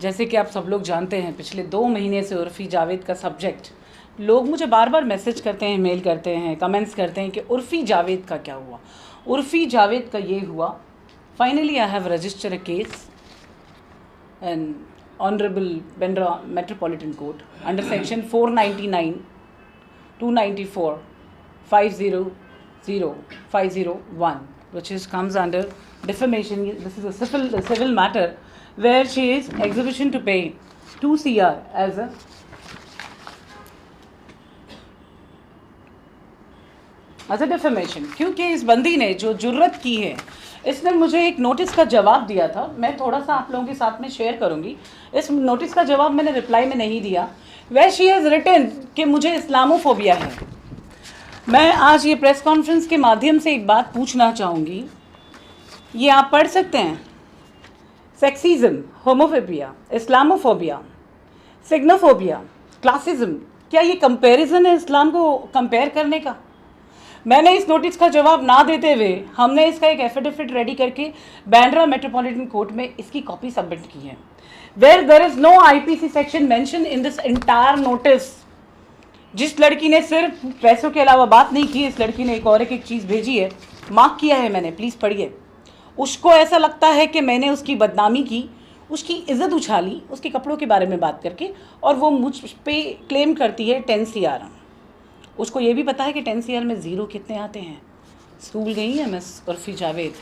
जैसे कि आप सब लोग जानते हैं, पिछले 2 महीने से उर्फ़ी जावेद का सब्जेक्ट लोग मुझे बार बार मैसेज करते हैं, मेल करते हैं, कमेंट्स करते हैं कि उर्फ़ी जावेद का क्या हुआ, उर्फ़ी जावेद का ये हुआ। Finally I have registered a case in honourable Bandra metropolitan court under section 499, 294, 500, 501, which comes under defamation. This is a civil matter where she is exhibition to pay 2 CR as a defamation. क्योंकि इस बंदी ने जो जुर्रत की है, इसने मुझे एक नोटिस का जवाब दिया था, मैं थोड़ा सा आप लोगों के साथ में शेयर करूंगी। इस नोटिस का जवाब मैंने रिप्लाई में नहीं दिया। where she has written कि मुझे इस्लामोफोबिया है। मैं आज ये प्रेस कॉन्फ्रेंस के माध्यम से एक बात पूछना चाहूँगी, ये आप पढ़ सकते हैं। सेक्सिज्म, होमोफोबिया, इस्लामोफोबिया, सिग्नोफोबिया, क्लासिज्म, क्या ये कंपैरिजन है इस्लाम को कंपेयर करने का? मैंने इस नोटिस का जवाब ना देते हुए हमने इसका एक एफिडेविट रेडी करके बांद्रा मेट्रोपॉलिटन कोर्ट में इसकी कॉपी सबमिट की है। Where there is no IPC section mention in this entire notice. जिस लड़की ने सिर्फ पैसों के अलावा बात नहीं की, इस लड़की ने एक और एक चीज़ भेजी है, मार्क किया है मैंने, प्लीज़ पढ़िए। उसको ऐसा लगता है कि मैंने उसकी बदनामी की, उसकी इज़्ज़त उछाली उसके कपड़ों के बारे में बात करके, और वो मुझ पे क्लेम करती है 10 CR। उसको ये भी पता है कि 10 CR में ज़ीरो कितने आते हैं। स्कूल गई है मिस उर्फ़ी जावेद।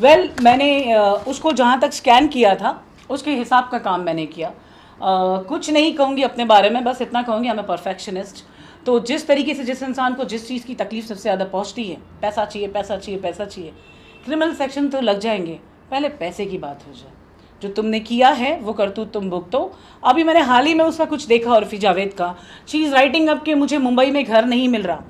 वेल, मैंने उसको जहाँ तक स्कैन किया था उसके हिसाब का काम मैंने किया। कुछ नहीं कहूँगी अपने बारे में, बस इतना कहूँगी आई एम अ परफेक्शनिस्ट। तो जिस तरीके से जिस इंसान को जिस चीज़ की तकलीफ़ सबसे ज़्यादा पहुँचती है, पैसा चाहिए, पैसा चाहिए, पैसा चाहिए, क्रिमिनल सेक्शन तो लग जाएंगे, पहले पैसे की बात हो जाए। जो तुमने किया है वो करतूत तुम भुगतो। अभी मैंने हाल ही में उसका कुछ देखा उर्फ़ी जावेद का, शी इज़ राइटिंग अप कि मुझे मुंबई में घर नहीं मिल रहा।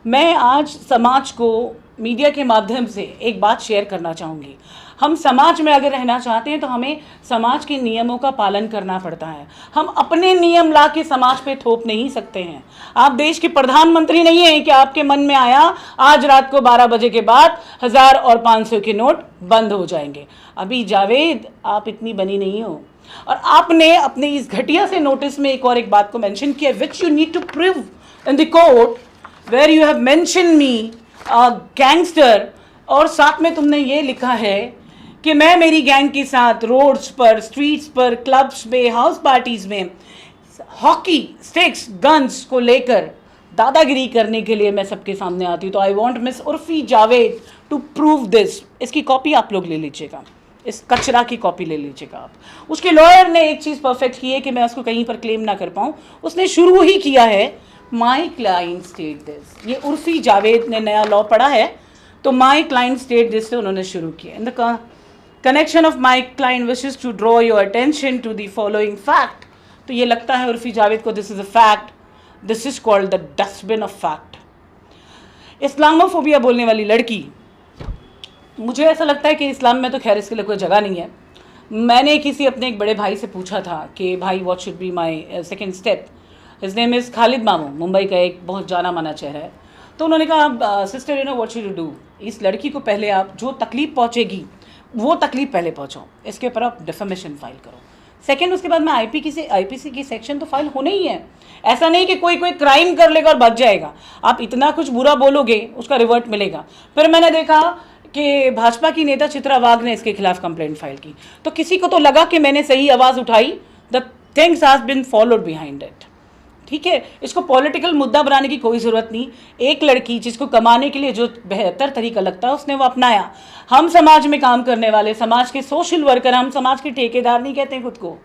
मैं आज समाज को मीडिया के माध्यम से एक बात शेयर करना चाहूँगी। हम समाज में अगर रहना चाहते हैं तो हमें समाज के नियमों का पालन करना पड़ता है। हम अपने नियम ला के समाज पे थोप नहीं सकते हैं। आप देश के प्रधानमंत्री नहीं हैं कि आपके मन में आया आज रात को 12 बजे के बाद 1000 और 500 के नोट बंद हो जाएंगे। अभी जावेद आप इतनी बनी नहीं हो, और आपने अपने इस घटिया से नोटिस में एक और एक बात को मेंशन किया, which you need to prove in the court, where you have mention me gangster, और साथ में तुमने ये लिखा है कि मैं मेरी गैंग के साथ रोड्स पर, स्ट्रीट्स पर, क्लब्स में, हाउस पार्टीज में हॉकी स्टिक्स, गन्स को लेकर दादागिरी करने के लिए मैं सबके सामने आती हूँ। तो I want miss Urfi Javed to prove this. इसकी कॉपी आप लोग ले लीजिएगा, इस कचरा की कॉपी ले लीजिएगा आप। उसके लॉयर ने एक चीज़ परफेक्ट की है कि मैं उसको कहीं पर क्लेम ना कर पाऊँ। उसने शुरू ही किया है माई क्लाइंट स्टेट दिस। ये उर्फ़ी जावेद ने नया लॉ पढ़ा है, तो माई क्लाइंट स्टेट दिस से उन्होंने शुरू किया। In the connection of my client wishes to draw your attention to the following fact. तो ये लगता है उर्फ़ी जावेद को this is a fact, this is called the dustbin of fact. Islamophobia बोलने वाली लड़की, मुझे ऐसा लगता है कि इस्लाम में तो खैर इसके लिए कोई जगह नहीं है। मैंने किसी अपने एक बड़े भाई से पूछा था कि भाई what should be my second step. His name is Khalid मामू, मुंबई का एक बहुत जाना माना चेहरा है। तो उन्होंने कहा sister you know what should you do, इस लड़की को पहले आप जो तकलीफ़ पहुँचेगी वो तकलीफ़ पहले पहुँचाओ, इसके ऊपर आप डिफेमेशन फाइल करो। सेकंड, उसके बाद में आईपीसी की सेक्शन तो फाइल होना ही है। ऐसा नहीं कि कोई क्राइम कर लेगा और बच जाएगा। आप इतना कुछ बुरा बोलोगे उसका रिवर्ट मिलेगा। फिर मैंने देखा कि भाजपा की नेता चित्रा वाघ ने इसके खिलाफ कंप्लेंट फाइल की, तो किसी को तो लगा कि मैंने सही आवाज़ उठाई। The things has been followed behind it. ठीक है, इसको पॉलिटिकल मुद्दा बनाने की कोई ज़रूरत नहीं। एक लड़की जिसको कमाने के लिए जो बेहतर तरीका लगता है उसने वो अपनाया। हम समाज में काम करने वाले, समाज के सोशल वर्कर, हम समाज के ठेकेदार नहीं कहते हैं खुद को,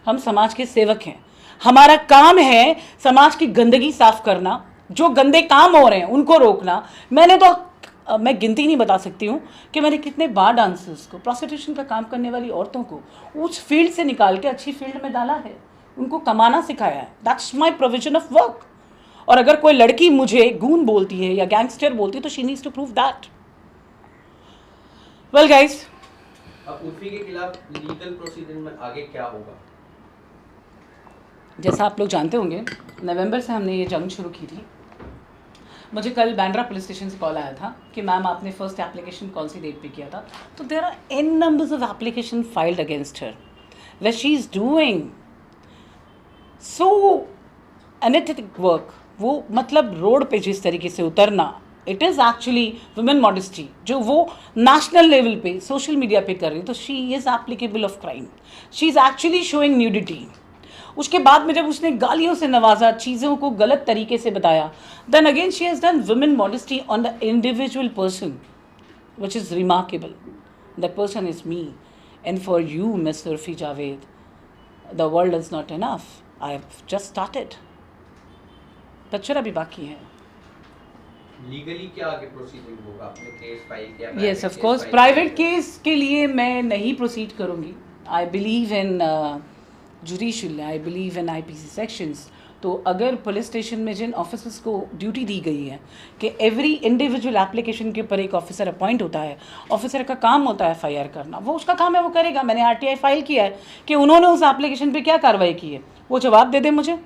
हम समाज के सेवक हैं। हमारा काम है समाज की गंदगी साफ करना, जो गंदे काम हो रहे हैं उनको रोकना। मैं गिनती नहीं बता सकती हूँ कि मैंने कितने बार डांसर्स को, प्रोस्टिट्यूशन का काम करने वाली औरतों को उस फील्ड से निकाल के अच्छी फील्ड में डाला है, उनको कमाना सिखाया है। That's my provision of work. और अगर कोई लड़की मुझे गून बोलती है या गैंगस्टर बोलती है तो she needs to prove that. Well guys, अब उर्फ़ी के खिलाफ लीगल प्रोसीजर में आगे क्या होगा? जैसा आप लोग जानते होंगे, नवंबर से हमने ये जंग शुरू की थी। मुझे कल बांद्रा पुलिस स्टेशन से कॉल आया था कि मैम आपने फर्स्ट एप्लीकेशन कौन सी डेट पे किया था। तो there are n numbers of application filed against her. where she is doing so anaesthetic work, वो मतलब रोड पे जिस तरीके से उतरना, it is actually women modesty जो वो नेशनल लेवल पे सोशल मीडिया पे कर रही है, तो she is applicable of crime, she is actually showing nudity. उसके बाद में जब उसने गालियों से नवाजा, चीज़ों को गलत तरीके से बताया, then again she has done women modesty on the individual person, which is remarkable. That person is me, and for you miss Urfi Javed, the world is not enough, I have just started, picture अभी बाकी है। Legally क्या आगे proceeding होगा? आपने case file किया? Yes of course, private case के लिए मैं नहीं प्रोसीड करूँगी। I believe in judicial, I believe in IPC sections. तो अगर पुलिस स्टेशन में जिन ऑफिसर्स को ड्यूटी दी गई है कि एवरी इंडिविजुअल एप्लीकेशन के ऊपर एक ऑफिसर अपॉइंट होता है, ऑफिसर का काम होता है एफआईआर करना, वो उसका काम है, वो करेगा। मैंने आरटीआई फाइल किया है कि उन्होंने उस एप्लीकेशन पे क्या कार्रवाई की है, वो जवाब दे दे मुझे,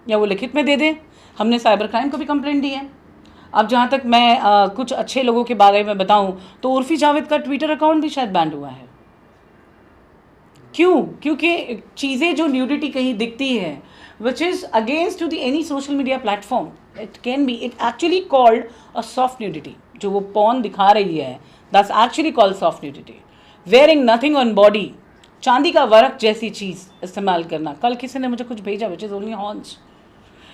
या वो लिखित में दे दे। हमने साइबर क्राइम को भी कंप्लेंट दी है। अब जहाँ तक मैं कुछ अच्छे लोगों के बारे में बताऊँ तो उर्फी जावेद का ट्विटर अकाउंट भी शायद बैंड हुआ है। क्यों? क्योंकि चीज़ें जो न्यूडिटी कहीं दिखती है which is against to the any social media platform, it can be, it actually called a soft nudity. जो वो पॉर्न दिखा रही है, that's actually called soft nudity. Wearing nothing on body, चांदी का वर्क जैसी चीज़ इस्तेमाल करना। कल किसी ने मुझे कुछ भेजा which is only horns,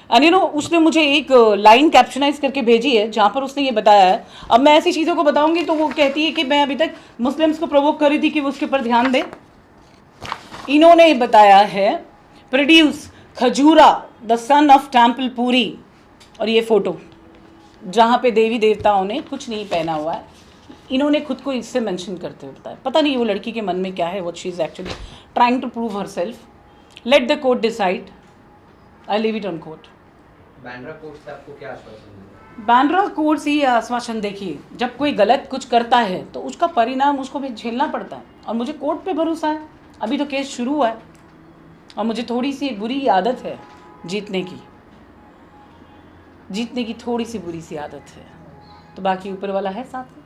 and you know उसने मुझे एक लाइन कैप्शनाइज करके भेजी है जहाँ पर उसने ये बताया है। अब मैं ऐसी चीज़ों को बताऊंगी तो वो कहती है कि मैं अभी तक मुस्लिम्स को प्रोवोक कर रही थी कि वो उसके ऊपर ध्यान दें। इन्होंने बताया है प्रोड्यूस खजूरा the sun of temple Puri, और ये फ़ोटो जहाँ पे देवी देवताओं ने कुछ नहीं पहना हुआ है, इन्होंने खुद को इससे मेंशन करते हुए बताया। पता नहीं वो लड़की के मन में क्या है, what she is actually trying to prove herself. Let the court decide, I leave it on court. Bandra court से आपको क्या आश्वासन मिला? बांद्रा कोर्ट से ये आश्वासन, देखिए जब कोई गलत कुछ करता है तो उसका परिणाम उसको भी झेलना पड़ता है, और मुझे कोर्ट पे भरोसा है। अभी तो केस शुरू हुआ है और मुझे थोड़ी सी बुरी आदत है जीतने की थोड़ी सी बुरी सी आदत है, तो बाकी ऊपर वाला है साथ में।